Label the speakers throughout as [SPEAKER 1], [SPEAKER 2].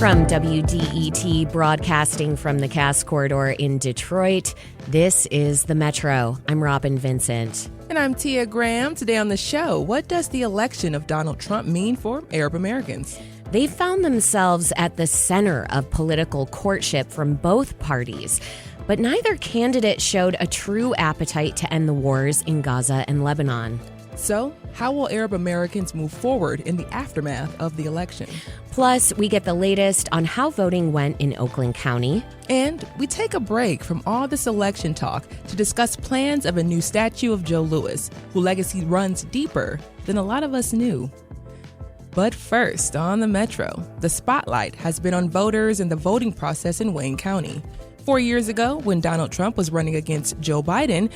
[SPEAKER 1] From WDET, broadcasting from the Cass Corridor in Detroit, this is The Metro. I'm Robin Vincent.
[SPEAKER 2] And I'm Tia Graham. Today on the show, what does the election of Donald Trump mean for Arab Americans?
[SPEAKER 1] They found themselves at the center of political courtship from both parties, but neither candidate showed a true appetite to end the wars in Gaza and Lebanon.
[SPEAKER 2] So, how will Arab Americans move forward in the aftermath of the election?
[SPEAKER 1] Plus, we get the latest on how voting went in Oakland County.
[SPEAKER 2] And we take a break from all this election talk to discuss plans of a new statue of Joe Louis, whose legacy runs deeper than a lot of us knew. But first, on the Metro, the spotlight has been on voters and the voting process in Wayne County. 4 years ago, when Donald Trump was running against Joe Biden,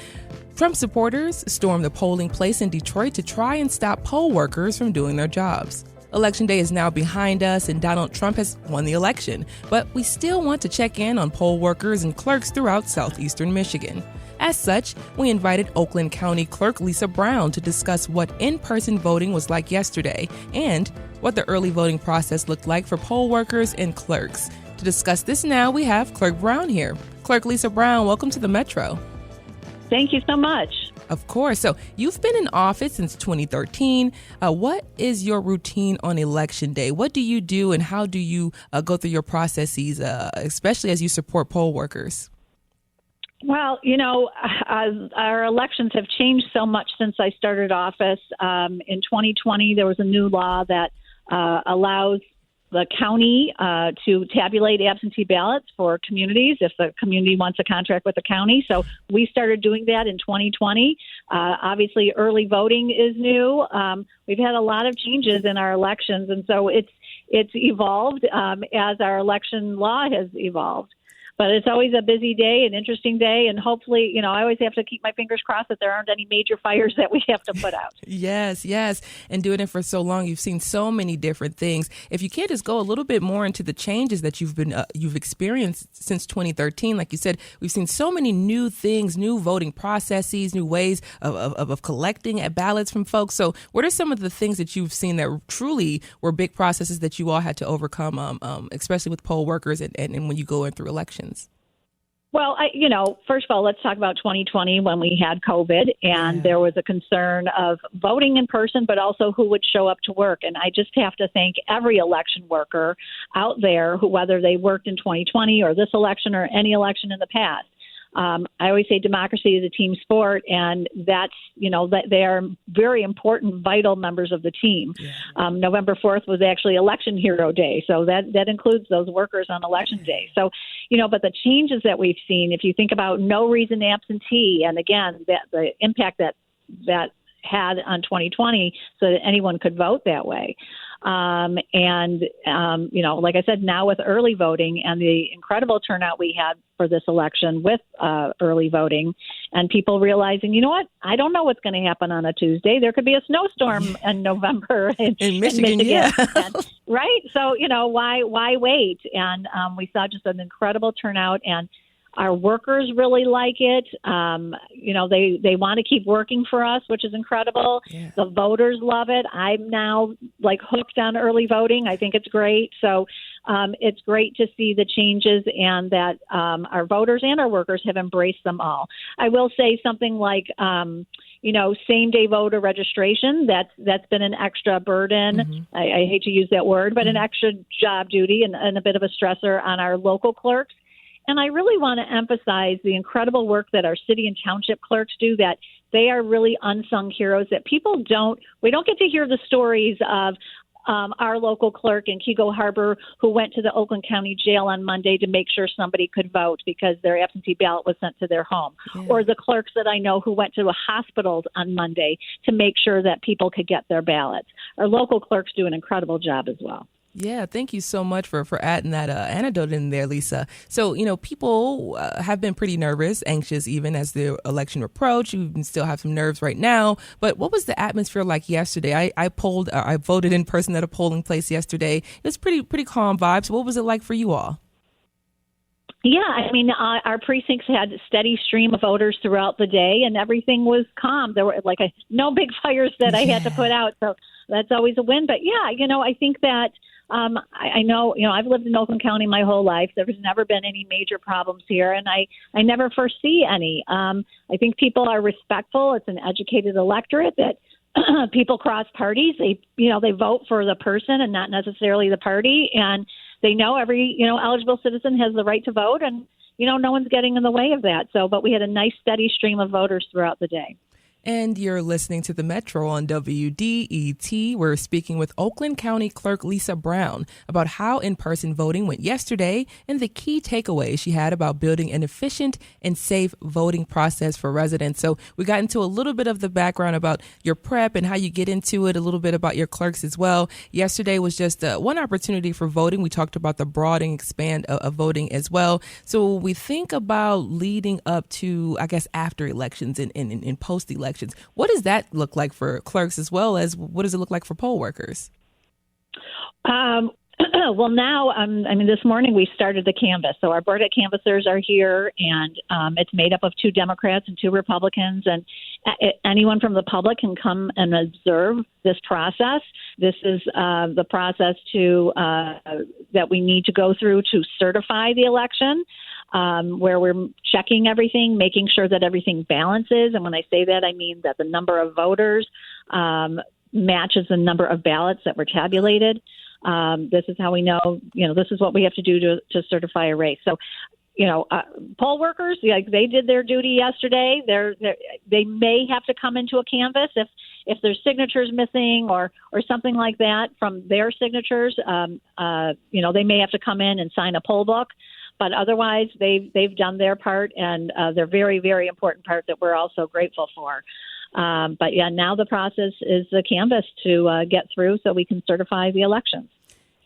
[SPEAKER 2] Trump supporters stormed the polling place in Detroit to try and stop poll workers from doing their jobs. Election day is now behind us and Donald Trump has won the election, but we still want to check in on poll workers and clerks throughout southeastern Michigan. As such, we invited Oakland County Clerk Lisa Brown to discuss what in-person voting was like yesterday and what the early voting process looked like for poll workers and clerks. To discuss this now, we have Clerk Brown here. Clerk Lisa Brown, welcome to the Metro.
[SPEAKER 3] Thank you so much.
[SPEAKER 2] Of course. So you've been in office since 2013. What is your routine on Election Day? What do you do and how do you go through your processes, especially as you support poll workers?
[SPEAKER 3] Well, our elections have changed so much since I started office. In 2020, there was a new law that allows the county to tabulate absentee ballots for communities if the community wants a contract with the county. So we started doing that in 2020. Obviously, early voting is new. We've had a lot of changes in our elections, and so it's evolved as our election law has evolved. But it's always a busy day, an interesting day, and hopefully, I always have to keep my fingers crossed that there aren't any major fires that we have to put out.
[SPEAKER 2] Yes. And doing it for so long, you've seen so many different things. If you can't just go a little bit more into the changes that you've experienced since 2013, like you said, we've seen so many new things, new voting processes, new ways of collecting ballots from folks. So what are some of the things that you've seen that truly were big processes that you all had to overcome, especially with poll workers and when you go in through elections?
[SPEAKER 3] Well, first of all, let's talk about 2020 when we had COVID and there was a concern of voting in person, but also who would show up to work. And I just have to thank every election worker out there who, whether they worked in 2020 or this election or any election in the past. I always say democracy is a team sport, and that's, that they are very important, vital members of the team. Yeah. November 4th was actually Election Hero Day, so that includes those workers on Election Day. So, but the changes that we've seen, if you think about no reason absentee, and again, the impact that had on 2020 so that anyone could vote that way. Like I said, now with early voting and the incredible turnout we had for this election with early voting and people realizing, I don't know what's going to happen on a Tuesday. There could be a snowstorm in November in Michigan. Yeah. Right. So, why wait? And we saw just an incredible turnout, and our workers really like it. They want to keep working for us, which is incredible. Yeah. The voters love it. I'm now hooked on early voting. I think it's great. So it's great to see the changes and that our voters and our workers have embraced them all. I will say something like, same-day voter registration. That's been an extra burden. Mm-hmm. I hate to use that word, but an extra job duty and a bit of a stressor on our local clerks. And I really want to emphasize the incredible work that our city and township clerks do, that they are really unsung heroes that we don't get to hear the stories of our local clerk in Keego Harbor who went to the Oakland County Jail on Monday to make sure somebody could vote because their absentee ballot was sent to their home. Yeah. Or the clerks that I know who went to hospitals on Monday to make sure that people could get their ballots. Our local clerks do an incredible job as well.
[SPEAKER 2] Yeah, thank you so much for adding that anecdote in there, Lisa. So, people have been pretty nervous, anxious even as the election approached. You still have some nerves right now. But what was the atmosphere like yesterday? I voted in person at a polling place yesterday. It was pretty calm vibes. What was it like for you all?
[SPEAKER 3] Yeah, our precincts had a steady stream of voters throughout the day, and everything was calm. There were no big fires that I had to put out, so that's always a win. But yeah, I think that I know, I've lived in Oakland County my whole life. There's never been any major problems here, and I never foresee any. I think people are respectful. It's an educated electorate that people cross parties. They vote for the person and not necessarily the party, and they know every, eligible citizen has the right to vote, and, no one's getting in the way of that. But we had a nice steady stream of voters throughout the day.
[SPEAKER 2] And you're listening to The Metro on WDET. We're speaking with Oakland County Clerk Lisa Brown about how in-person voting went yesterday and the key takeaways she had about building an efficient and safe voting process for residents. So we got into a little bit of the background about your prep and how you get into it, a little bit about your clerks as well. Yesterday was just one opportunity for voting. We talked about the broad and expand of voting as well. So we think about leading up to, I guess, after elections and post-elections. What does that look like for clerks as well as what does it look like for poll workers?
[SPEAKER 3] Well, now, this morning we started the canvass. So our board of canvassers are here, and it's made up of 2 Democrats and 2 Republicans. And anyone from the public can come and observe this process. This is the process that we need to go through to certify the election. Where we're checking everything, making sure that everything balances. And when I say that, I mean that the number of voters matches the number of ballots that were tabulated. This is how we know, this is what we have to do to certify a race. So, poll workers, they did their duty yesterday. They may have to come into a canvass if there's signatures missing or something like that from their signatures. They may have to come in and sign a poll book. But otherwise, they've done their part, and they're very, very important part that we're also grateful for. But now the process is the canvas to get through so we can certify the elections.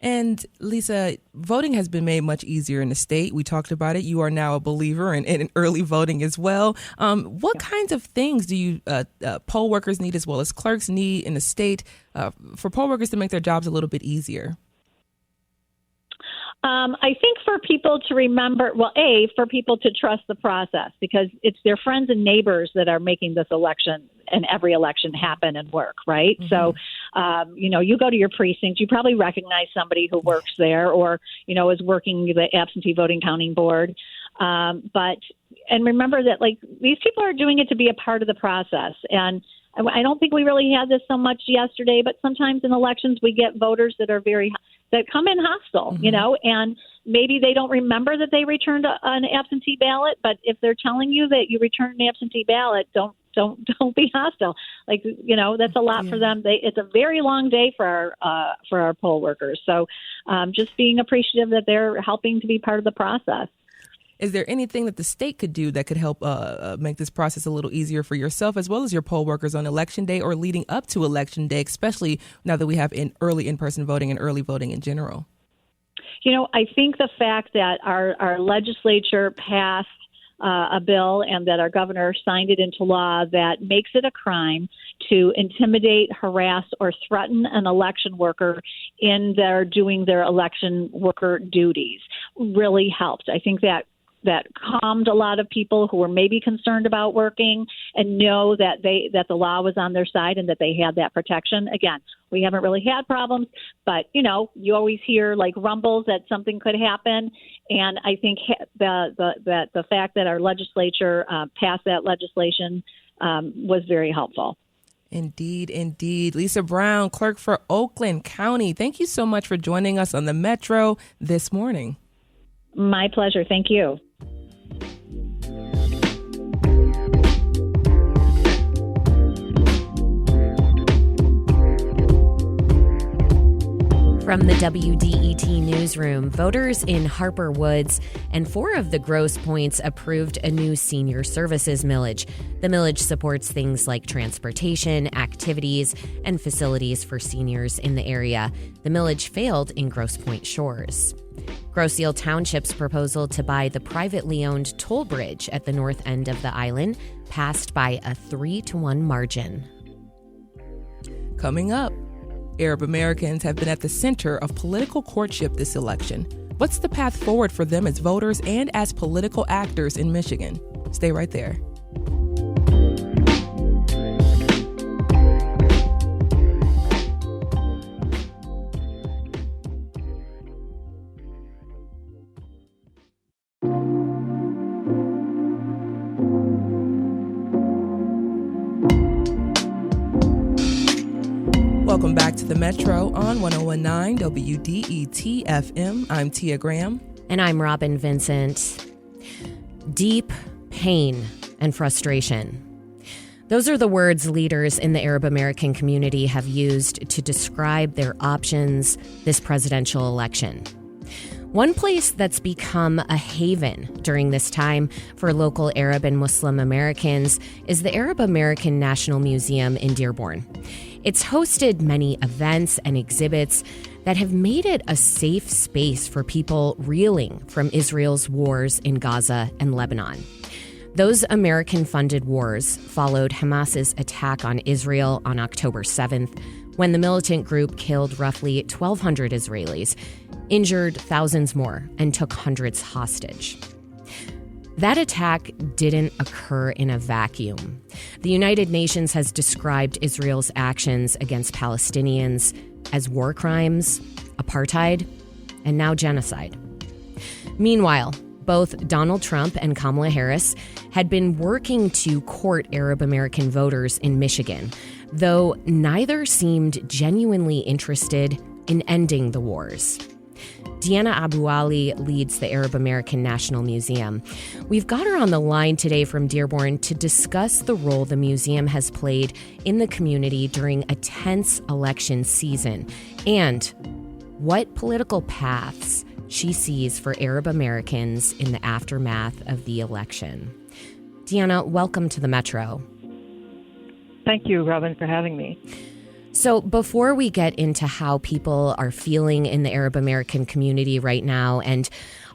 [SPEAKER 2] And Lisa, voting has been made much easier in the state. We talked about it. You are now a believer in early voting as well. What kinds of things do you poll workers need as well as clerks need in the state for poll workers to make their jobs a little bit easier?
[SPEAKER 3] I think for people to remember, for people to trust the process, because it's their friends and neighbors that are making this election and every election happen and work, right? Mm-hmm. So, you go to your precinct, you probably recognize somebody who works there or, is working the absentee voting counting board. And remember that, these people are doing it to be a part of the process. And I don't think we really had this so much yesterday, but sometimes in elections we get voters that are that come in hostile, mm-hmm. And maybe they don't remember that they returned an absentee ballot. But if they're telling you that you returned an absentee ballot, don't be hostile. That's a lot for them. It's a very long day for our poll workers. So just being appreciative that they're helping to be part of the process.
[SPEAKER 2] Is there anything that the state could do that could help make this process a little easier for yourself as well as your poll workers on Election Day or leading up to Election Day, especially now that we have early in-person voting and early voting in general?
[SPEAKER 3] I think the fact that our legislature passed a bill and that our governor signed it into law that makes it a crime to intimidate, harass, or threaten an election worker in their doing their election worker duties really helped. I think that calmed a lot of people who were maybe concerned about working and know that the law was on their side and that they had that protection. Again, we haven't really had problems, but you always hear rumbles that something could happen. And I think the fact that our legislature passed that legislation was very helpful.
[SPEAKER 2] Indeed, indeed. Lisa Brown, clerk for Oakland County. Thank you so much for joining us on the Metro this morning.
[SPEAKER 3] My pleasure. Thank you.
[SPEAKER 1] From the WDET newsroom, voters in Harper Woods and 4 of the Grosse Points approved a new senior services millage. The millage supports things like transportation, activities, and facilities for seniors in the area. The millage failed in Grosse Pointe Shores. Grosse Ile Township's proposal to buy the privately owned toll bridge at the north end of the island passed by a 3-1 margin.
[SPEAKER 2] Coming up, Arab Americans have been at the center of political courtship this election. What's the path forward for them as voters and as political actors in Michigan? Stay right there. Welcome back to the Metro on 1019 WDET FM. I'm Tia Graham.
[SPEAKER 1] And I'm Robin Vincent. Deep pain and frustration. Those are the words leaders in the Arab American community have used to describe their options this presidential election. One place that's become a haven during this time for local Arab and Muslim Americans is the Arab American National Museum in Dearborn. It's hosted many events and exhibits that have made it a safe space for people reeling from Israel's wars in Gaza and Lebanon. Those American-funded wars followed Hamas's attack on Israel on October 7th, when the militant group killed roughly 1,200 Israelis, injured thousands more, and took hundreds hostage. That attack didn't occur in a vacuum. The United Nations has described Israel's actions against Palestinians as war crimes, apartheid, and now genocide. Meanwhile, both Donald Trump and Kamala Harris had been working to court Arab American voters in Michigan, though neither seemed genuinely interested in ending the wars. Deanna Abu Ali leads the Arab American National Museum. We've got her on the line today from Dearborn to discuss the role the museum has played in the community during a tense election season and what political paths she sees for Arab Americans in the aftermath of the election. Deanna, welcome to the Metro.
[SPEAKER 4] Thank you, Robin, for having me.
[SPEAKER 1] So before we get into how people are feeling in the Arab American community right now and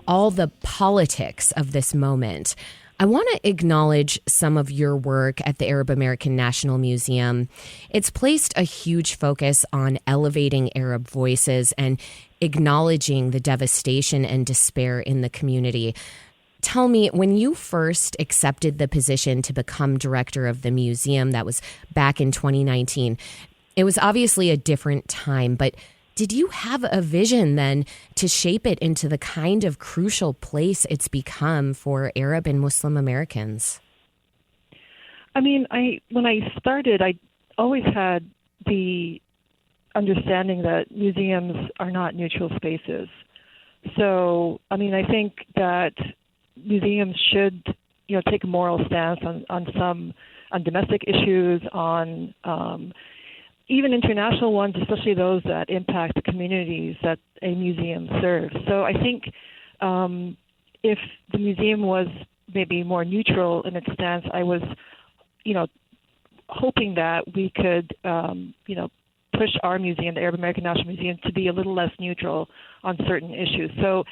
[SPEAKER 1] all the politics of this moment, I want to acknowledge some of your work at the Arab American National Museum. It's placed a huge focus on elevating Arab voices and acknowledging the devastation and despair in the community. Tell me, when you first accepted the position to become director of the museum, that was back in 2019, it was obviously a different time, but did you have a vision then to shape it into the kind of crucial place it's become for Arab and Muslim Americans?
[SPEAKER 4] I mean, when I started, I always had the understanding that museums are not neutral spaces. So, I mean, I think that museums should, take a moral stance on domestic issues, on even international ones, especially those that impact the communities that a museum serves. So I think if the museum was maybe more neutral in its stance, I was, hoping that we could, push our museum, the Arab American National Museum, to be a little less neutral on certain issues. So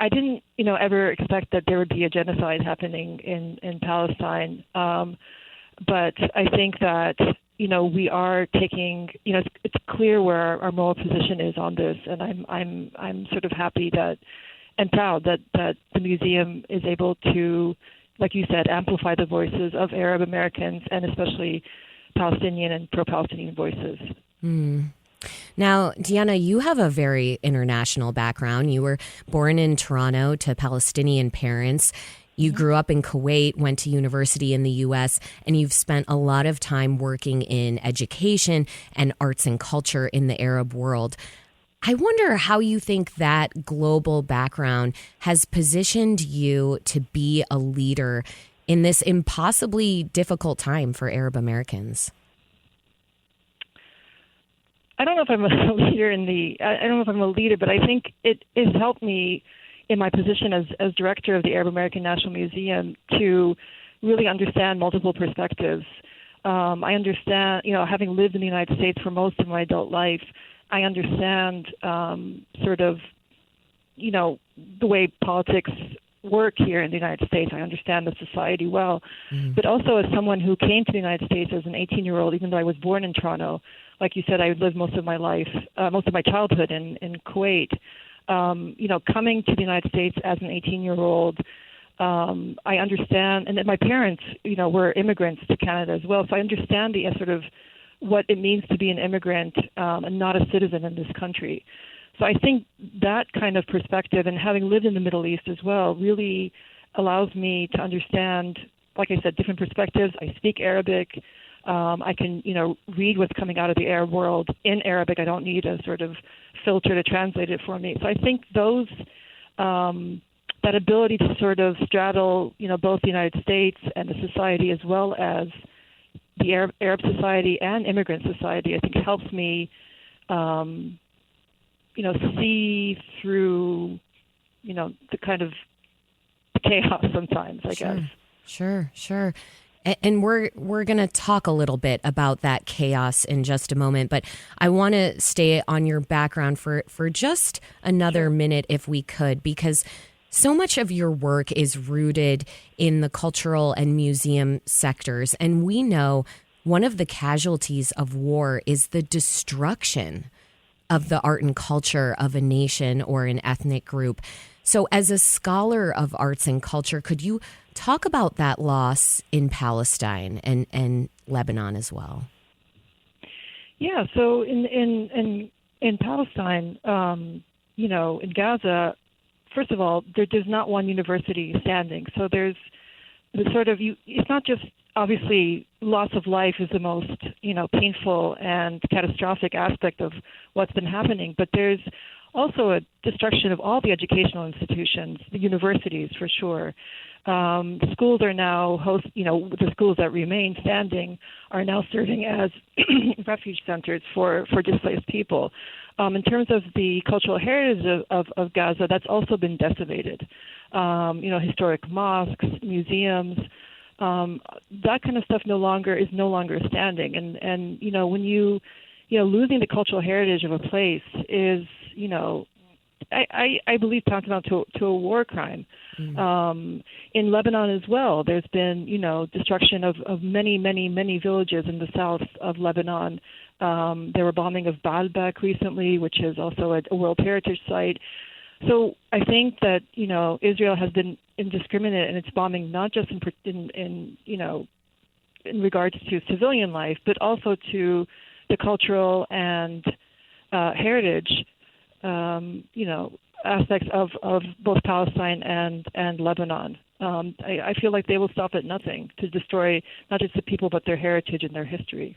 [SPEAKER 4] I didn't, ever expect that there would be a genocide happening in Palestine. But I think that, we are taking, it's clear where our moral position is on this, and I'm sort of happy that and proud that the museum is able to, like you said, amplify the voices of Arab Americans and especially Palestinian and pro-Palestinian voices.
[SPEAKER 1] Now, Deanna, you have a very international background. You were born in Toronto to Palestinian parents. You grew up in Kuwait, went to university in the U.S., and you've spent a lot of time working in education and arts and culture in the Arab world. I wonder how you think that global background has positioned you to be a leader in this impossibly difficult time for Arab Americans.
[SPEAKER 4] I don't know if I'm a leader I don't know if I'm a leader, but I think it has helped me in my position as director of the Arab American National Museum to really understand multiple perspectives. I understand, having lived in the United States for most of my adult life, I understand sort of, the way politics work here in the United States. I understand the society well. Mm-hmm. But also as someone who came to the United States as an 18-year-old, even though I was born in Toronto, like you said, I lived most of my life, most of my childhood in Kuwait. Coming to the United States as an 18-year-old, I understand, and that my parents, were immigrants to Canada as well. So I understand the sort of what it means to be an immigrant and not a citizen in this country. So I think that kind of perspective, and having lived in the Middle East as well, really allows me to understand, like I said, different perspectives. I speak Arabic. I can, read what's coming out of the Arab world in Arabic. I don't need a sort of filter to translate it for me. So I think those, that ability to sort of straddle, both the United States and the society as well as the Arab society and immigrant society, I think helps me, see through, the kind of chaos sometimes, I guess.
[SPEAKER 1] Sure. And we're going to talk a little bit about that chaos in just a moment, but I want to stay on your background for just another minute if we could, because so much of your work is rooted in the cultural and museum sectors. And we know one of the casualties of war is the destruction of the art and culture of a nation or an ethnic group. So as a scholar of arts and culture, could you talk about that loss in Palestine and Lebanon as well?
[SPEAKER 4] Yeah, so in Palestine, in Gaza, first of all, there's not one university standing. So there's the sort of, it's not just, obviously, loss of life is the most, painful and catastrophic aspect of what's been happening, but there's also a destruction of all the educational institutions, the universities for sure. The schools are now the schools that remain standing are now serving as refuge centers for displaced people. In terms of the cultural heritage of Gaza, that's also been decimated. Historic mosques, museums, that kind of stuff is no longer standing. And when you losing the cultural heritage of a place is, I believe tantamount to a war crime. In Lebanon as well, there's been, destruction of many, many, many villages in the south of Lebanon. There were bombing of Baalbek recently, which is also a World Heritage Site. So I think that, Israel has been indiscriminate in its bombing, not just in regards to civilian life, but also to the cultural and heritage, aspects of both Palestine and Lebanon. I feel like they will stop at nothing to destroy not just the people, but their heritage and their history.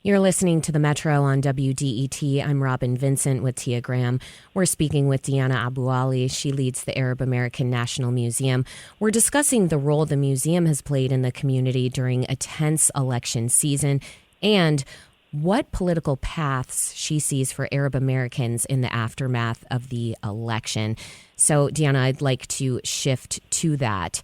[SPEAKER 1] You're listening to The Metro on WDET. I'm Robin Vincent with Tia Graham. We're speaking with Deanna Abu Ali. She leads the Arab American National Museum. We're discussing the role the museum has played in the community during a tense election season and what political paths she sees for Arab Americans in the aftermath of the election. So, Deanna, I'd like to shift to that,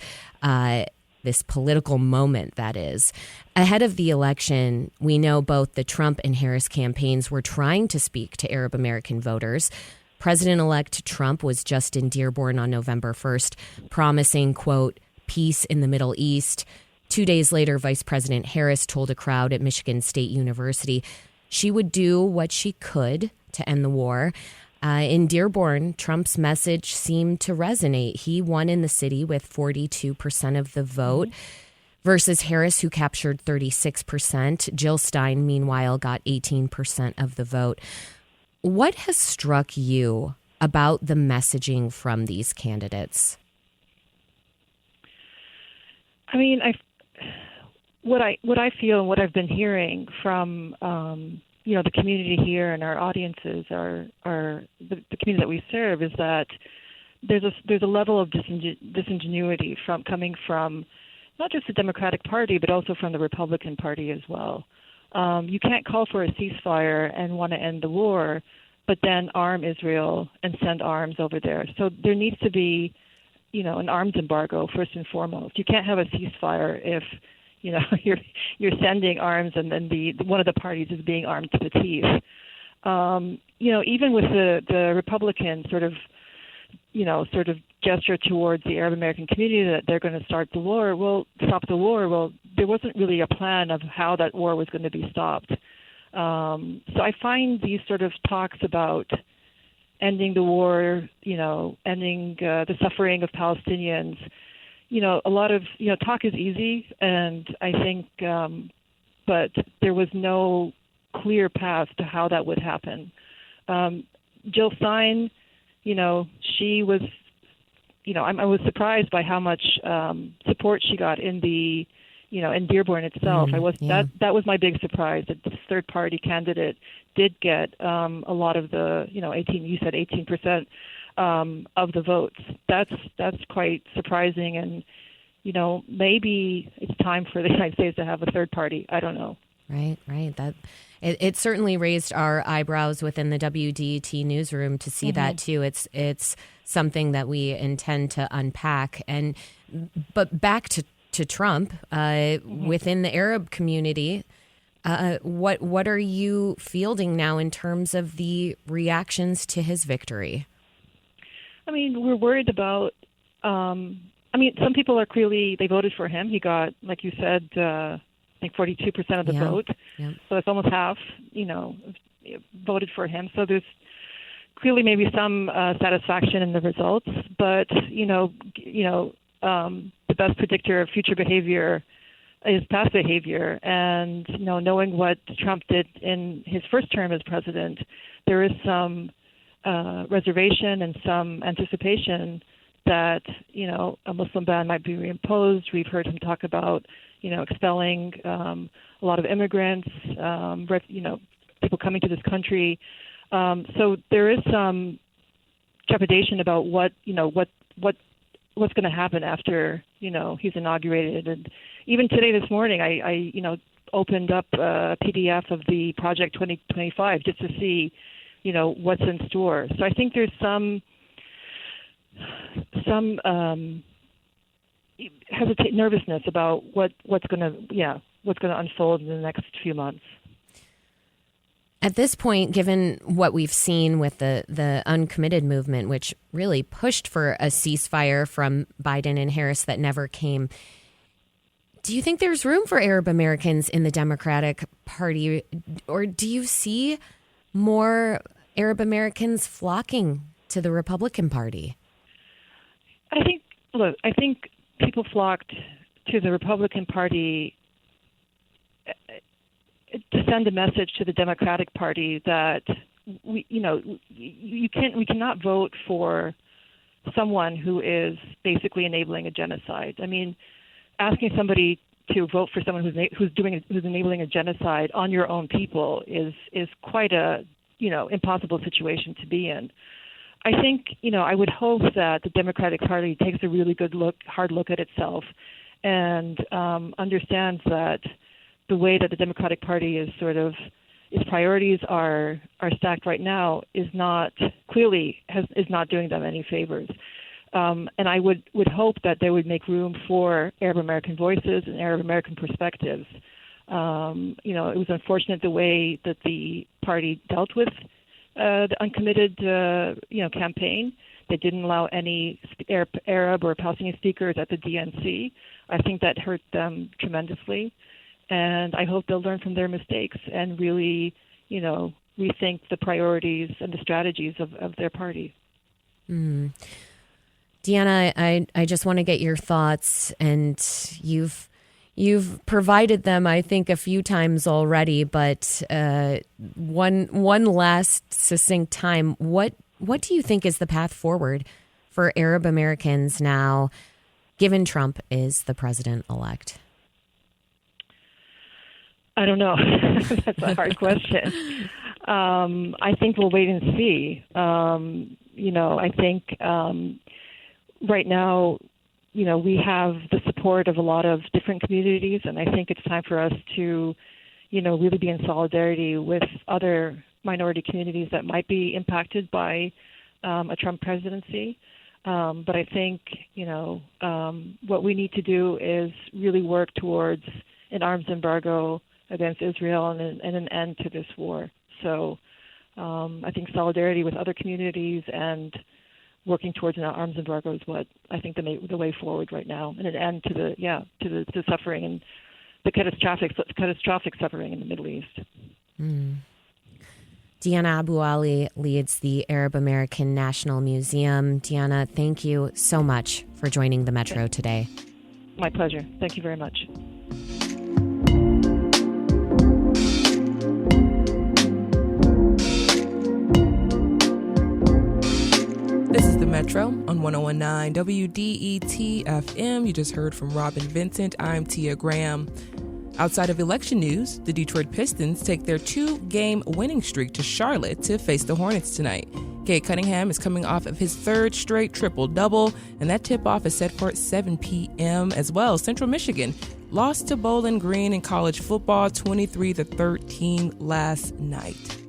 [SPEAKER 1] this political moment, that is. Ahead of the election, we know both the Trump and Harris campaigns were trying to speak to Arab American voters. President-elect Trump was just in Dearborn on November 1st, promising, quote, peace in the Middle East. 2 days later, Vice President Harris told a crowd at Michigan State University she would do what she could to end the war. In Dearborn, Trump's message seemed to resonate. He won in the city with 42% of the vote versus Harris, who captured 36%. Jill Stein, meanwhile, got 18% of the vote. What has struck you about the messaging from these candidates?
[SPEAKER 4] I mean, what I feel and what I've been hearing from the community here and our audiences, the community that we serve, is that there's a level of disingenuity coming from not just the Democratic Party but also from the Republican Party as well. You can't call for a ceasefire and want to end the war, but then arm Israel and send arms over there. So there needs to be, an arms embargo first and foremost. You can't have a ceasefire if you're sending arms and then one of the parties is being armed to the teeth. Even with the Republican sort of gesture towards the Arab American community that they're going to stop the war. Well, there wasn't really a plan of how that war was going to be stopped. So I find these sort of talks about ending the war, ending the suffering of Palestinians, a lot of, talk is easy, and I think, but there was no clear path to how that would happen. Jill Stein, she was, I was surprised by how much support she got in the, in Dearborn itself. That was my big surprise, that this third party candidate did get a lot of the 18% of the votes. That's quite surprising, and maybe it's time for the United States to have a third party. I don't know.
[SPEAKER 1] Right. That it certainly raised our eyebrows within the WDET newsroom to see that too. It's something that we intend to unpack. But back to Trump, within the Arab community, what are you fielding now in terms of the reactions to his victory?
[SPEAKER 4] I mean, we're worried about. Some people are clearly, they voted for him. He got, like you said, I think 42% of the vote. Yeah. So it's almost half, voted for him. So there's clearly maybe some satisfaction in the results. But, the best predictor of future behavior is past behavior. And, knowing what Trump did in his first term as president, there is some reservation and some anticipation that, a Muslim ban might be reimposed. We've heard him talk about, expelling a lot of immigrants, people coming to this country. So there is some trepidation about what's going to happen after, he's inaugurated. And even today, this morning, I opened up a PDF of the Project 2025 just to see, what's in store. So I think there's some nervousness about what's going to unfold in the next few months.
[SPEAKER 1] At this point, given what we've seen with the uncommitted movement, which really pushed for a ceasefire from Biden and Harris that never came, do you think there's room for Arab Americans in the Democratic Party, or do you see more Arab Americans flocking to the Republican Party?
[SPEAKER 4] I think people flocked to the Republican Party to send a message to the Democratic Party that we cannot vote for someone who is basically enabling a genocide. I mean, asking somebody to vote for someone who's enabling a genocide on your own people is quite a impossible situation to be in. I think, I would hope that the Democratic Party takes a really hard look at itself and understands that the way that the Democratic Party is its priorities are stacked right now is not doing them any favors. And I would hope that they would make room for Arab American voices and Arab American perspectives. It was unfortunate the way that the party dealt with the uncommitted, campaign. They didn't allow any Arab or Palestinian speakers at the DNC. I think that hurt them tremendously. And I hope they'll learn from their mistakes and really, rethink the priorities and the strategies of their party.
[SPEAKER 1] Mm. Deanna, I just want to get your thoughts, and you've provided them, I think, a few times already, but one last succinct time. What do you think is the path forward for Arab Americans now, given Trump is the president-elect?
[SPEAKER 4] I don't know. That's a hard question. I think we'll wait and see. I think right now, we have the support of a lot of different communities, and I think it's time for us to, really be in solidarity with other minority communities that might be impacted by a Trump presidency. But I think, what we need to do is really work towards an arms embargo against Israel and an end to this war. So I think solidarity with other communities and working towards an arms embargo is what I think the way forward right now, and an end to the suffering and the catastrophic suffering in the Middle East.
[SPEAKER 1] Mm. Deanna Abu Ali leads the Arab American National Museum. Deanna, thank you so much for joining the Metro today.
[SPEAKER 4] My pleasure. Thank you very much.
[SPEAKER 2] This is the Metro Metro on 101.9 WDET FM. You just heard from Robin Vincent. I'm Tia Graham. Outside of election news, the Detroit Pistons take their 2-game winning streak to Charlotte to face the Hornets tonight. Cade Cunningham is coming off of his third straight triple-double, and that tip-off is set for 7 p.m. as well. Central Michigan lost to Bowling Green in college football 23-13 last night.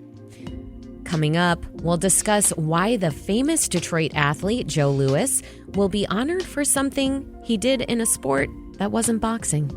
[SPEAKER 1] Coming up, we'll discuss why the famous Detroit athlete Joe Louis will be honored for something he did in a sport that wasn't boxing.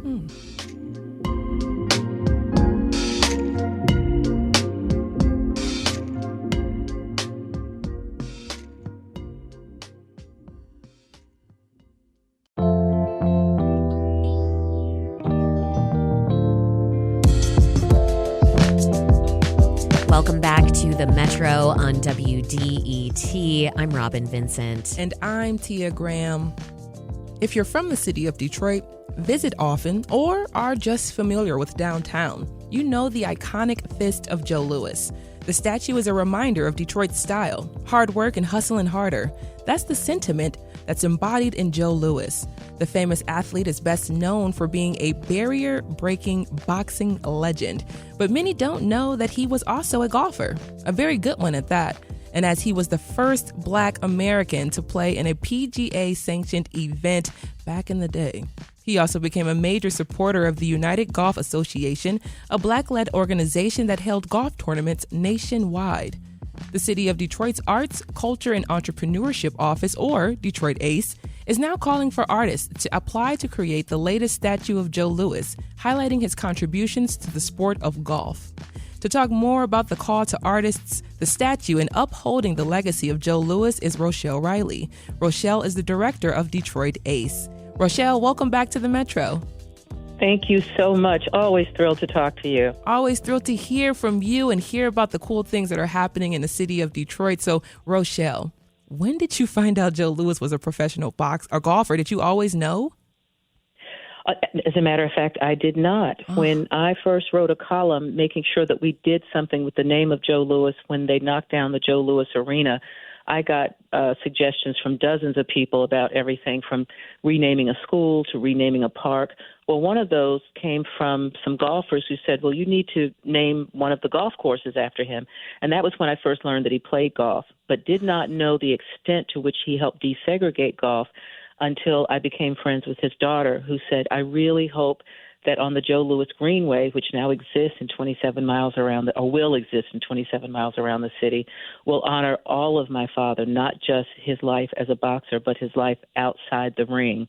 [SPEAKER 1] Welcome back to the Metro on WDET. I'm Robin Vincent.
[SPEAKER 2] And I'm Tia Graham. If you're from the city of Detroit, visit often, or are just familiar with downtown, you know the iconic fist of Joe Louis. The statue is a reminder of Detroit's style, hard work and hustling harder. That's the sentiment that's embodied in Joe Louis. The famous athlete is best known for being a barrier-breaking boxing legend, but many don't know that he was also a golfer, a very good one at that. And as he was the first Black American to play in a PGA-sanctioned event back in the day. He also became a major supporter of the United Golf Association, a Black-led organization that held golf tournaments nationwide. The City of Detroit's Arts, Culture, and Entrepreneurship Office, or Detroit ACE, is now calling for artists to apply to create the latest statue of Joe Louis, highlighting his contributions to the sport of golf. To talk more about the call to artists, the statue, and upholding the legacy of Joe Louis is Rochelle Riley. Rochelle is the director of Detroit ACE. Rochelle, welcome back to the Metro.
[SPEAKER 5] Thank you so much. Always thrilled to talk to you.
[SPEAKER 2] Always thrilled to hear from you and hear about the cool things that are happening in the city of Detroit. So, Rochelle, when did you find out Joe Louis was a professional golfer? Did you always know?
[SPEAKER 5] As a matter of fact, I did not. When I first wrote a column making sure that we did something with the name of Joe Louis when they knocked down the Joe Louis Arena, I got suggestions from dozens of people about everything from renaming a school to renaming a park. Well, one of those came from some golfers who said, well, you need to name one of the golf courses after him. And that was when I first learned that he played golf, but did not know the extent to which he helped desegregate golf until I became friends with his daughter, who said, I really hope that on the Joe Louis Greenway, which now exists in 27 miles around, or will exist in 27 miles around the city, will honor all of my father, not just his life as a boxer, but his life outside the ring.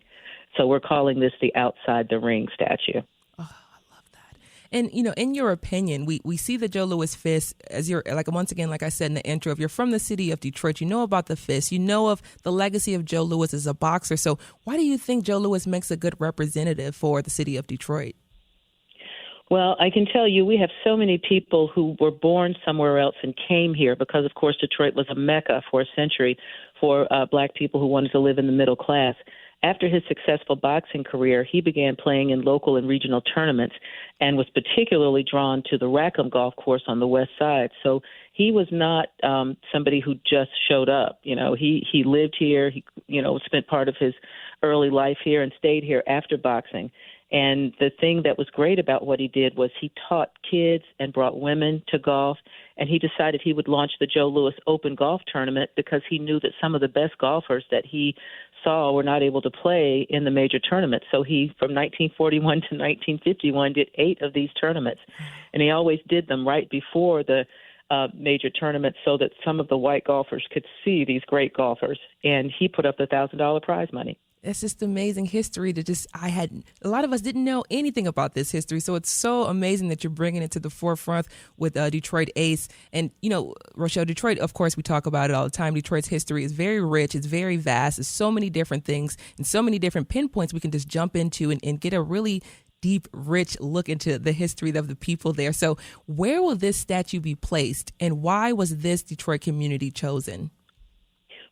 [SPEAKER 5] So we're calling this the Outside the Ring statue.
[SPEAKER 2] Oh, I love that. And, you know, in your opinion, we see the Joe Louis fist as you're, like, once again, like I said in the intro, if you're from the city of Detroit, you know about the fist, you know of the legacy of Joe Louis as a boxer. So why do you think Joe Louis makes a good representative for the city of Detroit?
[SPEAKER 5] Well, I can tell you we have so many people who were born somewhere else and came here because, of course, Detroit was a mecca for a century for Black people who wanted to live in the middle class. After his successful boxing career, he began playing in local and regional tournaments and was particularly drawn to the Rackham Golf Course on the west side. So he was not somebody who just showed up. You know, he lived here. He, spent part of his early life here and stayed here after boxing. And the thing that was great about what he did was he taught kids and brought women to golf. And he decided he would launch the Joe Louis Open Golf Tournament because he knew that some of the best golfers that he saw were not able to play in the major tournaments. So he, from 1941 to 1951, did 8 of these tournaments. And he always did them right before the major tournaments so that some of the white golfers could see these great golfers. And he put up the $1,000 prize money.
[SPEAKER 2] It's just amazing history a lot of us didn't know anything about this history. So it's so amazing that you're bringing it to the forefront with Detroit ACE. And, Rochelle, Detroit, of course, we talk about it all the time. Detroit's history is very rich. It's very vast. There's so many different things and so many different pinpoints we can just jump into and get a really deep, rich look into the history of the people there. So where will this statue be placed and why was this Detroit community chosen?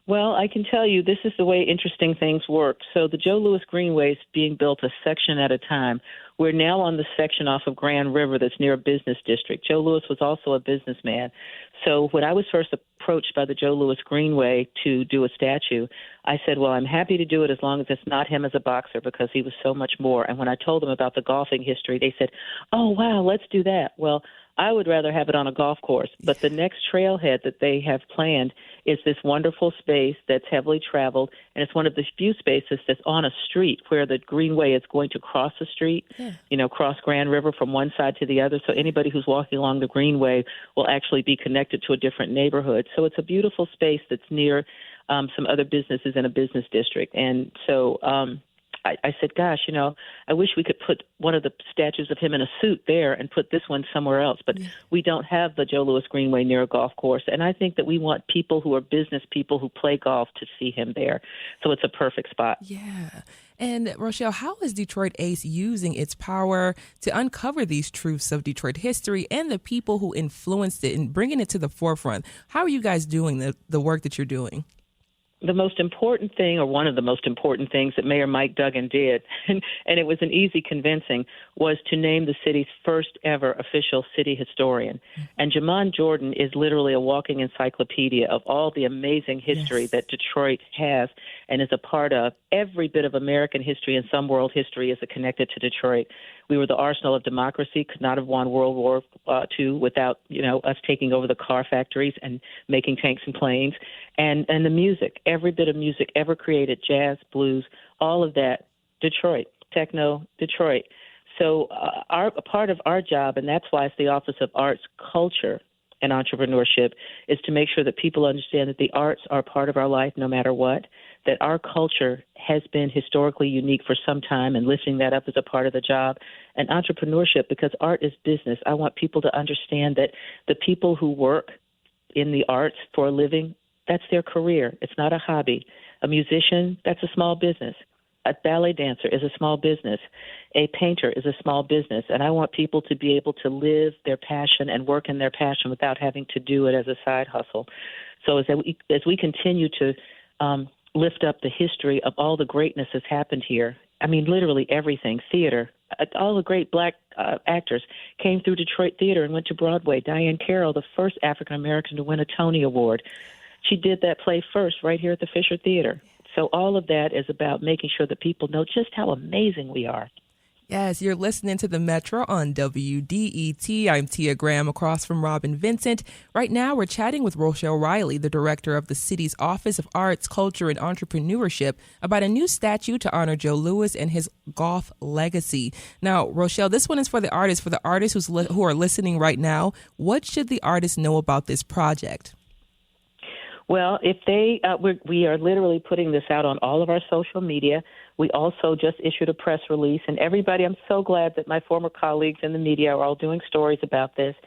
[SPEAKER 5] Well, I can tell you this is the way interesting things work. So the Joe Louis Greenway is being built a section at a time. We're now on the section off of Grand River that's near a business district. Joe Louis was also a businessman. So when I was first approached by the Joe Louis Greenway to do a statue, I said, well, I'm happy to do it as long as it's not him as a boxer, because he was so much more. And when I told them about the golfing history, they said, oh, wow, let's do that. Well, I would rather have it on a golf course. But the next trailhead that they have planned is this wonderful space that's heavily traveled, and it's one of the few spaces that's on a street where the Greenway is going to cross the street, cross Grand River from one side to the other. So anybody who's walking along the Greenway will actually be connected to a different neighborhood. So it's a beautiful space that's near some other businesses in a business district. And so I said, gosh, I wish we could put one of the statues of him in a suit there and put this one somewhere else. But we don't have the Joe Louis Greenway near a golf course. And I think that we want people who are business people who play golf to see him there. So it's a perfect spot.
[SPEAKER 2] Yeah. And Rochelle, how is Detroit Ace using its power to uncover these truths of Detroit history and the people who influenced it and bringing it to the forefront? How are you guys doing the work that you're doing?
[SPEAKER 5] The most important thing, or one of the most important things that Mayor Mike Duggan did, and it was an easy convincing, was to name the city's first ever official city historian. And Jamon Jordan is literally a walking encyclopedia of all the amazing history that Detroit has and is a part of. Every bit of American history and some world history is connected to Detroit. We were the arsenal of democracy, could not have won World War II without, us taking over the car factories and making tanks and planes. And the music, every bit of music ever created, jazz, blues, all of that, Detroit, techno, Detroit. So a part of our job, and that's why it's the Office of Arts, Culture, and Entrepreneurship, is to make sure that people understand that the arts are part of our life no matter what, that our culture has been historically unique for some time, and lifting that up is a part of the job. And entrepreneurship, because art is business. I want people to understand that the people who work in the arts for a living, that's their career. It's not a hobby. A musician, that's a small business. A ballet dancer is a small business. A painter is a small business. And I want people to be able to live their passion and work in their passion without having to do it as a side hustle. So as we continue to lift up the history of all the greatness that's happened here, I mean, literally everything, theater, all the great black actors came through Detroit theater and went to Broadway. Diane Carroll, the first African-American to win a Tony Award. She did that play first right here at the Fisher Theater. So all of that is about making sure that people know just how amazing we are.
[SPEAKER 2] Yes, you're listening to The Metro on WDET. I'm Tia Graham across from Robin Vincent. Right now, we're chatting with Rochelle Riley, the director of the city's Office of Arts, Culture, and Entrepreneurship, about a new statue to honor Joe Louis and his golf legacy. Now, Rochelle, this one is for the artists. For the artists who are listening right now, what should the artists know about this project?
[SPEAKER 5] Well, if they, we are literally putting this out on all of our social media. We also just issued a press release, and everybody, I'm so glad that my former colleagues in the media are all doing stories about this.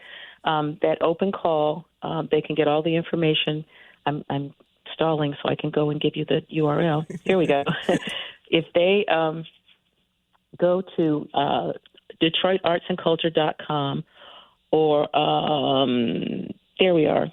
[SPEAKER 5] That open call, they can get all the information. I'm stalling so I can go and give you the URL. Here we go. If they go to DetroitArtsAndCulture.com, or there we are.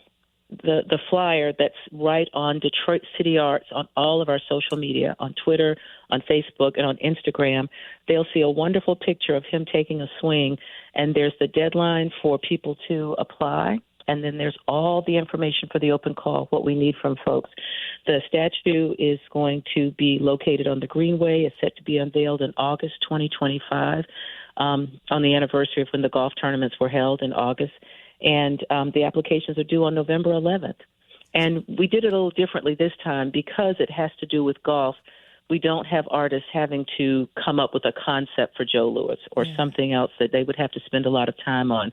[SPEAKER 5] The flyer that's right on Detroit City Arts on all of our social media, on Twitter, on Facebook, and on Instagram. They'll see a wonderful picture of him taking a swing, and there's the deadline for people to apply, and then there's all the information for the open call, what we need from folks. The statue is going to be located on the Greenway. It's set to be unveiled in August 2025, on the anniversary of when the golf tournaments were held in August. And the applications are due on November 11th. And we did it a little differently this time because it has to do with golf. We don't have artists having to come up with a concept for Joe Louis or something else that they would have to spend a lot of time on.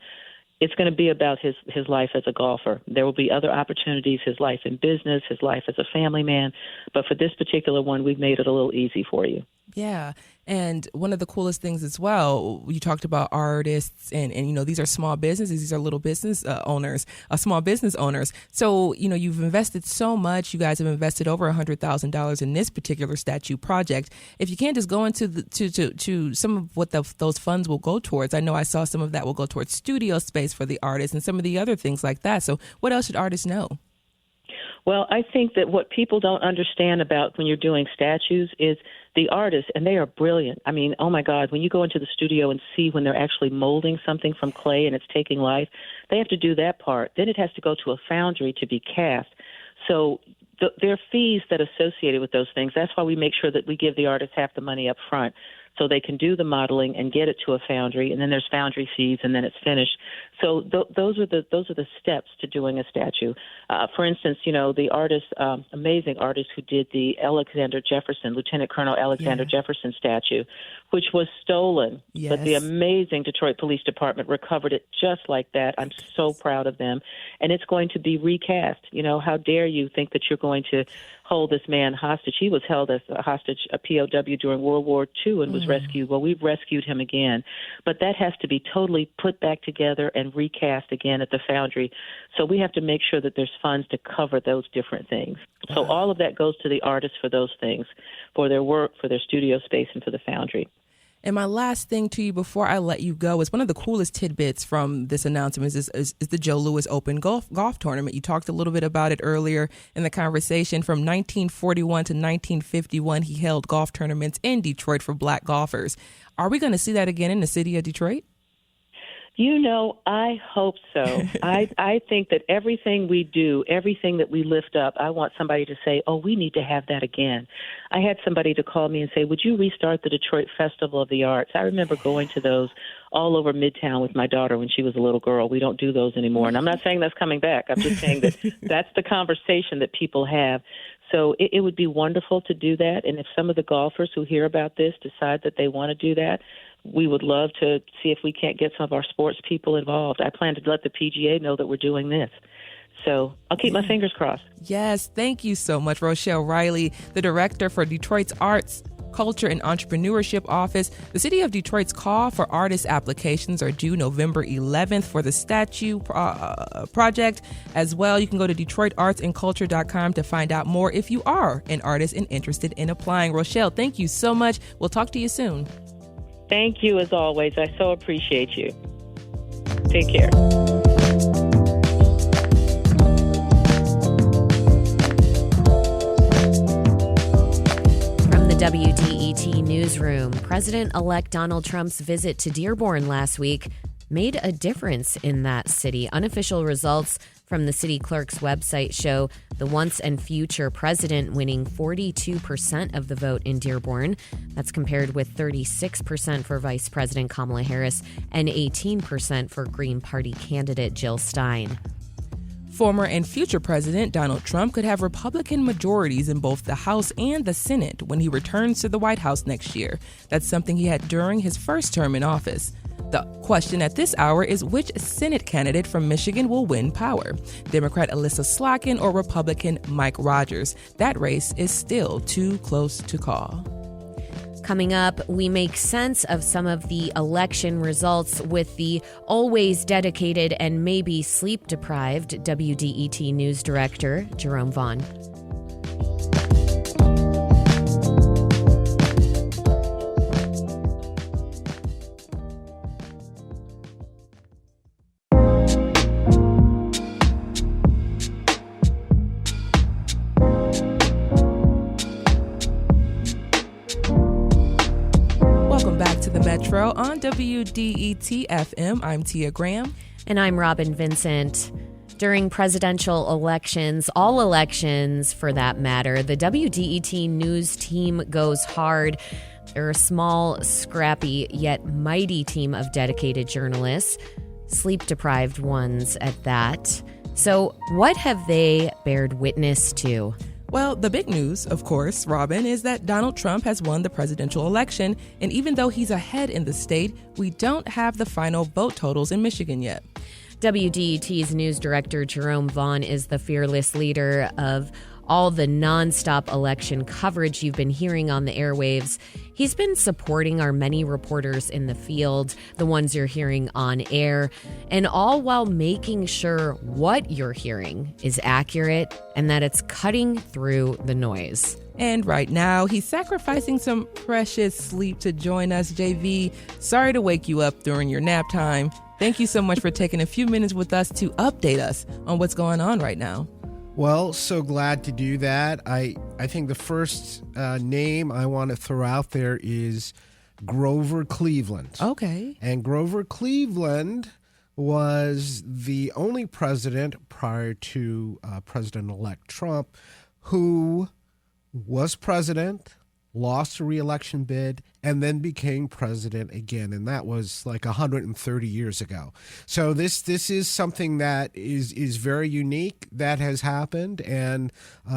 [SPEAKER 5] It's going to be about his life as a golfer. There will be other opportunities, his life in business, his life as a family man. But for this particular one, we've made it a little easy for you.
[SPEAKER 2] Yeah. And one of the coolest things as well, you talked about artists and these are small businesses. These are little business owners, small business owners. So, you've invested so much. You guys have invested over $100,000 in this particular statue project. If you can't just go into to some of what those funds will go towards. I know I saw some of that will go towards studio space for the artists and some of the other things like that. So what else should artists know?
[SPEAKER 5] Well, I think that what people don't understand about when you're doing statues is the artists, and they are brilliant. I mean, oh my God, when you go into the studio and see when they're actually molding something from clay and it's taking life, they have to do that part. Then it has to go to a foundry to be cast. So there are fees that are associated with those things. That's why we make sure that we give the artists half the money up front, so they can do the modeling and get it to a foundry, and then there's foundry fees, and then it's finished. So those are the steps to doing a statue. For instance, the artist, amazing artist who did the Lieutenant Colonel Alexander Jefferson statue, which was stolen, but the amazing Detroit Police Department recovered it just like that. I'm so proud of them, and it's going to be recast. How dare you think that you're going to hold this man hostage? He was held as a hostage, a POW during World War II, and was rescued. Well, we've rescued him again. But that has to be totally put back together and recast again at the foundry. So we have to make sure that there's funds to cover those different things. So all of that goes to the artists for those things, for their work, for their studio space, and for the foundry.
[SPEAKER 2] And my last thing to you before I let you go is one of the coolest tidbits from this announcement is the Joe Louis Open Golf Tournament. You talked a little bit about it earlier in the conversation. From 1941 to 1951, he held golf tournaments in Detroit for black golfers. Are we going to see that again in the city of Detroit?
[SPEAKER 5] I hope so. I think that everything we do, everything that we lift up, I want somebody to say, oh, we need to have that again. I had somebody to call me and say, would you restart the Detroit Festival of the Arts? I remember going to those all over Midtown with my daughter when she was a little girl. We don't do those anymore. And I'm not saying that's coming back. I'm just saying that that's the conversation that people have. So it would be wonderful to do that. And if some of the golfers who hear about this decide that they want to do that, we would love to see if we can't get some of our sports people involved. I plan to let the PGA know that we're doing this. So I'll keep my fingers crossed.
[SPEAKER 2] Yes, thank you so much, Rochelle Riley, the director for Detroit's Arts, Culture, and Entrepreneurship Office. The City of Detroit's call for artist applications are due November 11th for the statue project. As well, you can go to DetroitArtsAndCulture.com to find out more if you are an artist and interested in applying. Rochelle, thank you so much. We'll talk to you soon.
[SPEAKER 5] Thank you, as always. I so appreciate you. Take care.
[SPEAKER 1] From the WDET Newsroom, President-elect Donald Trump's visit to Dearborn last week made a difference in that city. Unofficial results from the city clerk's website show the once and future president winning 42% of the vote in Dearborn. That's compared with 36% for Vice President Kamala Harris and 18% for Green Party candidate Jill Stein.
[SPEAKER 2] Former and future President Donald Trump could have Republican majorities in both the House and the Senate when he returns to the White House next year. That's something he had during his first term in office. The question at this hour is which Senate candidate from Michigan will win power? Democrat Alyssa Slotkin or Republican Mike Rogers? That race is still too close to call.
[SPEAKER 1] Coming up, we make sense of some of the election results with the always dedicated and maybe sleep-deprived WDET News Director, Jerome Vaughn.
[SPEAKER 2] On WDET FM, I'm Tia Graham.
[SPEAKER 1] And I'm Robin Vincent. During presidential elections, all elections for that matter, the WDET News Team goes hard. They're a small, scrappy, yet mighty team of dedicated journalists, sleep-deprived ones at that. So what have they bared witness to?
[SPEAKER 2] Well, the big news, of course, Robin, is that Donald Trump has won the presidential election, and even though he's ahead in the state, we don't have the final vote totals in Michigan yet.
[SPEAKER 1] WDET's news director, Jerome Vaughn, is the fearless leader of all the nonstop election coverage you've been hearing on the airwaves. He's been supporting our many reporters in the field, the ones you're hearing on air, and all while making sure what you're hearing is accurate and that it's cutting through the noise.
[SPEAKER 2] And right now, he's sacrificing some precious sleep to join us. JV, sorry to wake you up during your nap time. Thank you so much for taking a few minutes with us to update us on what's going on right now.
[SPEAKER 6] Well, so glad to do that. I think the first name I want to throw out there is Grover Cleveland.
[SPEAKER 2] Okay.
[SPEAKER 6] And Grover Cleveland was the only president prior to President-elect Trump who was president, lost a re-election bid, and then became president again. And that was like 130 years ago. So this is something that is very unique that has happened and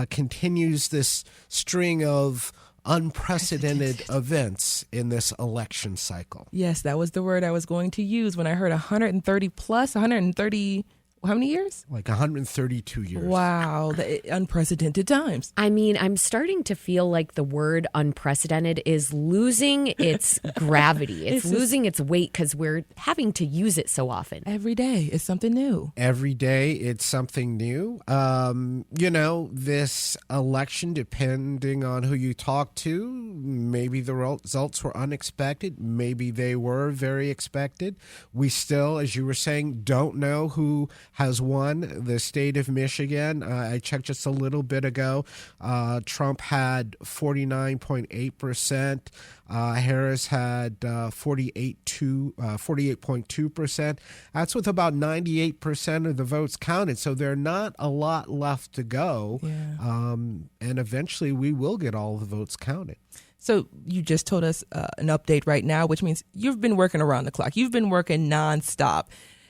[SPEAKER 6] continues this string of unprecedented events in this election cycle.
[SPEAKER 2] Yes, that was the word I was going to use when I heard 130 plus, 130, how many years?
[SPEAKER 6] Like 132 years.
[SPEAKER 2] Wow, unprecedented times.
[SPEAKER 1] I mean, I'm starting to feel like the word unprecedented is losing its gravity. It's losing its weight because we're having to use it so often.
[SPEAKER 2] Every day is something new.
[SPEAKER 6] Every day it's something new. This election, depending on who you talk to, maybe the results were unexpected. Maybe they were very expected. We still, as you were saying, don't know who has won the state of Michigan. I checked just a little bit ago. Trump had 49.8%. Harris had 48.2%. That's with about 98% of the votes counted. So there are not a lot left to go.
[SPEAKER 2] Yeah.
[SPEAKER 6] And eventually we will get all the votes counted.
[SPEAKER 2] So you just told us an update right now, which means you've been working around the clock. You've been working nonstop.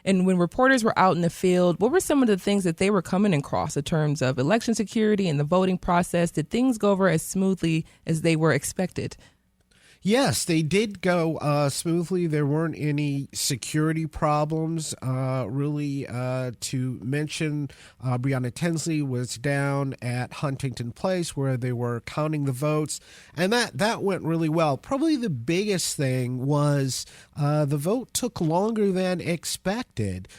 [SPEAKER 2] And when reporters were out in the field, what were some of the things that they were coming across in terms of election security and the voting process? Did things go over as smoothly as they were expected?
[SPEAKER 6] Yes, they did go smoothly. There weren't any security problems, really, to mention. Breonna Tinsley was down at Huntington Place where they were counting the votes, and that went really well. Probably the biggest thing was the vote took longer than expected.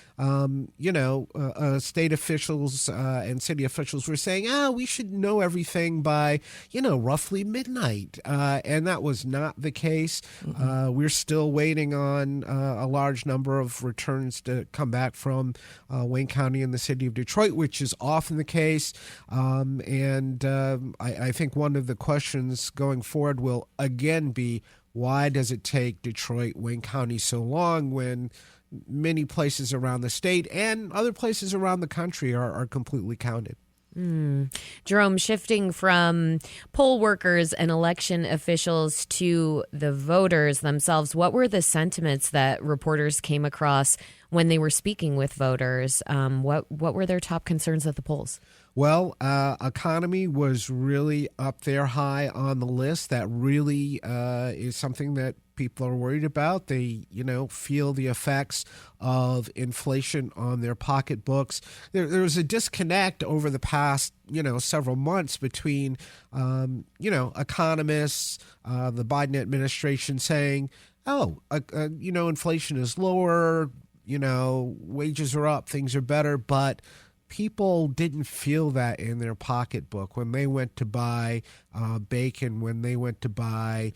[SPEAKER 6] State officials and city officials were saying, we should know everything by, roughly midnight. And that was not the case. We're still waiting on a large number of returns to come back from Wayne County and the city of Detroit, which is often the case. I think one of the questions going forward will again be, why does it take Detroit, Wayne County so long when many places around the state and other places around the country are completely counted?
[SPEAKER 1] Jerome, shifting from poll workers and election officials to the voters themselves, what were the sentiments that reporters came across when they were speaking with voters? What were their top concerns at the polls?
[SPEAKER 6] Well, economy was really up there high on the list. That really is something that people are worried about. They, feel the effects of inflation on their pocketbooks. There's a disconnect over the past, several months between, economists, the Biden administration saying, inflation is lower, wages are up, things are better, but people didn't feel that in their pocketbook when they went to buy bacon, when they went to buy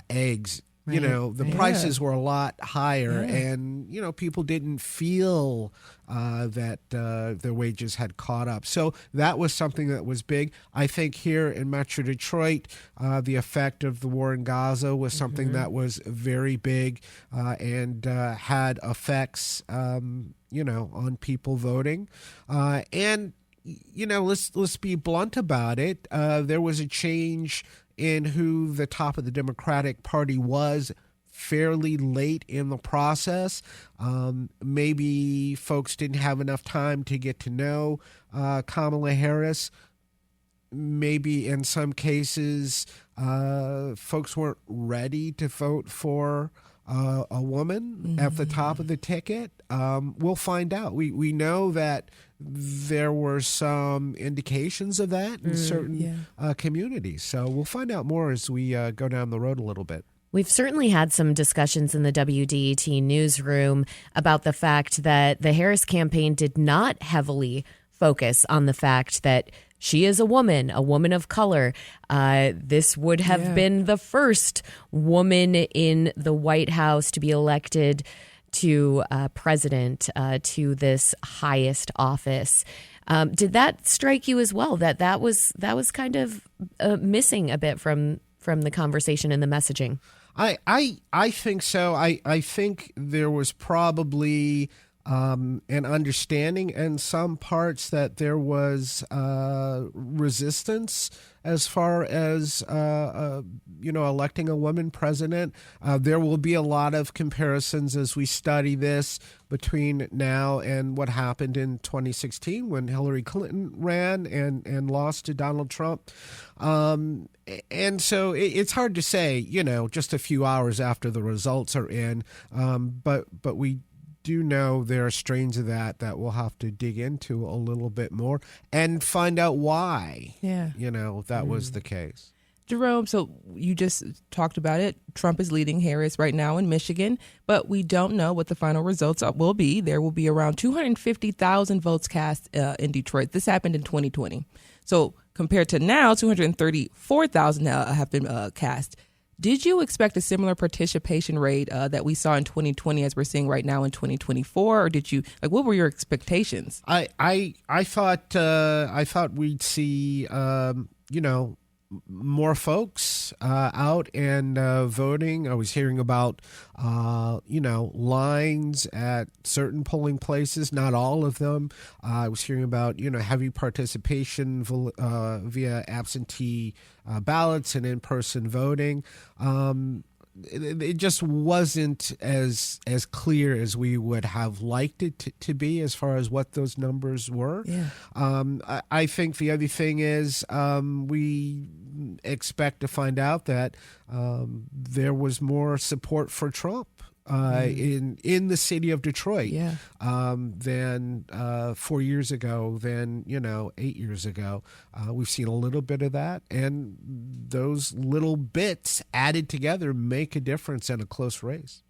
[SPEAKER 6] eggs. Right. The prices were a lot higher, and, people didn't feel that their wages had caught up. So that was something that was big. I think here in Metro Detroit, the effect of the war in Gaza was something that was very big and had effects, on people voting. And let's be blunt about it. There was a change in who the top of the Democratic Party was fairly late in the process. Maybe folks didn't have enough time to get to know Kamala Harris. Maybe in some cases, folks weren't ready to vote for a woman at the top of the ticket. We'll find out. We know that there were some indications of that in certain communities. So we'll find out more as we go down the road a little bit.
[SPEAKER 1] We've certainly had some discussions in the WDET newsroom about the fact that the Harris campaign did not heavily focus on the fact that she is a woman of color. This would have been the first woman in the White House to be elected to president, to this highest office. Did that strike you as well? That was kind of missing a bit from the conversation and the messaging.
[SPEAKER 6] I think so. I think there was probably an understanding in some parts that there was resistance as far as electing a woman president. There will be a lot of comparisons as we study this between now and what happened in 2016 when Hillary Clinton ran and lost to Donald Trump. And so it's hard to say, just a few hours after the results are in, but we do know there are strains of that we'll have to dig into a little bit more and find out why, that was the case.
[SPEAKER 2] Jerome, so you just talked about it. Trump is leading Harris right now in Michigan, but we don't know what the final results will be. There will be around 250,000 votes cast in Detroit. This happened in 2020. So compared to now, 234,000 have been cast. Did you expect a similar participation rate that we saw in 2020 as we're seeing right now in 2024, or did you what were your expectations?
[SPEAKER 6] I thought we'd see more folks out and voting. I was hearing about lines at certain polling places, not all of them. I was hearing about heavy participation via absentee ballots and in-person voting. It just wasn't as clear as we would have liked it to be as far as what those numbers were.
[SPEAKER 2] Yeah.
[SPEAKER 6] I think the other thing is we expect to find out that there was more support for Trump in the city of Detroit than 4 years ago, than 8 years ago. We've seen a little bit of that, and those little bits added together make a difference in a close race.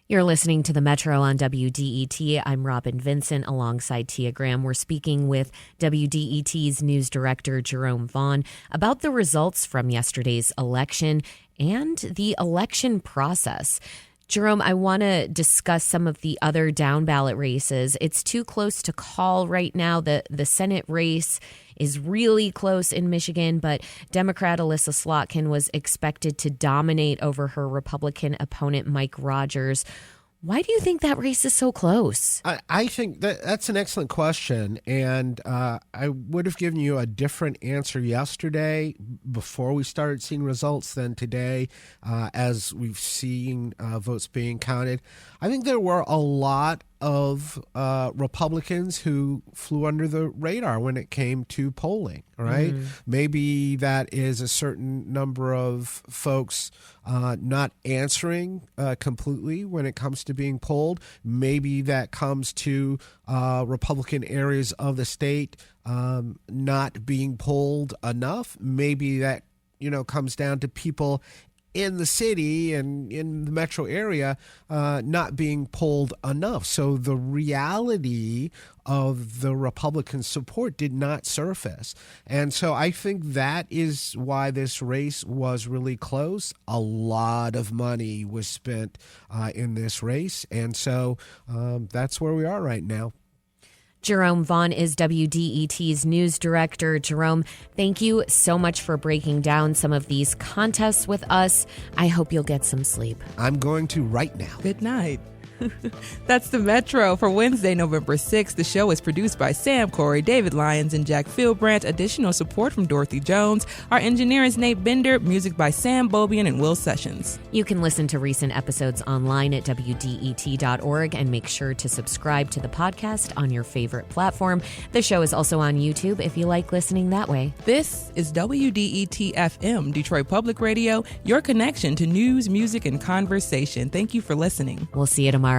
[SPEAKER 1] You're listening to the Metro on WDET. I'm Robin Vincent alongside Tia Graham. We're speaking with WDET's news director, Jerome Vaughn, about the results from yesterday's election and the election process. Jerome, I want to discuss some of the other down ballot races. It's too close to call right now. The Senate race is really close in Michigan, but Democrat Alyssa Slotkin was expected to dominate over her Republican opponent, Mike Rogers. Why do you think that race is so close?
[SPEAKER 6] I think that's an excellent question, and I would have given you a different answer yesterday before we started seeing results than today as we've seen votes being counted. I think there were a lot of Republicans who flew under the radar when it came to polling, right? Maybe that is a certain number of folks not answering completely when it comes to being polled. Maybe that comes to Republican areas of the state not being polled enough. Maybe that, comes down to people in the city and in the metro area not being polled enough. So the reality of the Republican support did not surface. And so I think that is why this race was really close. A lot of money was spent in this race. And so that's where we are right now.
[SPEAKER 1] Jerome Vaughn is WDET's news director. Jerome, thank you so much for breaking down some of these contests with us. I hope you'll get some sleep.
[SPEAKER 6] I'm going to right now.
[SPEAKER 2] Good night. That's the Metro for Wednesday, November 6th. The show is produced by Sam Corey, David Lyons, and Jack Philbrandt. Additional support from Dorothy Jones. Our engineer is Nate Bender. Music by Sam Bobian and Will Sessions.
[SPEAKER 1] You can listen to recent episodes online at WDET.org and make sure to subscribe to the podcast on your favorite platform. The show is also on YouTube if you like listening that way.
[SPEAKER 2] This is WDET FM, Detroit Public Radio, your connection to news, music, and conversation. Thank you for listening.
[SPEAKER 1] We'll see you tomorrow.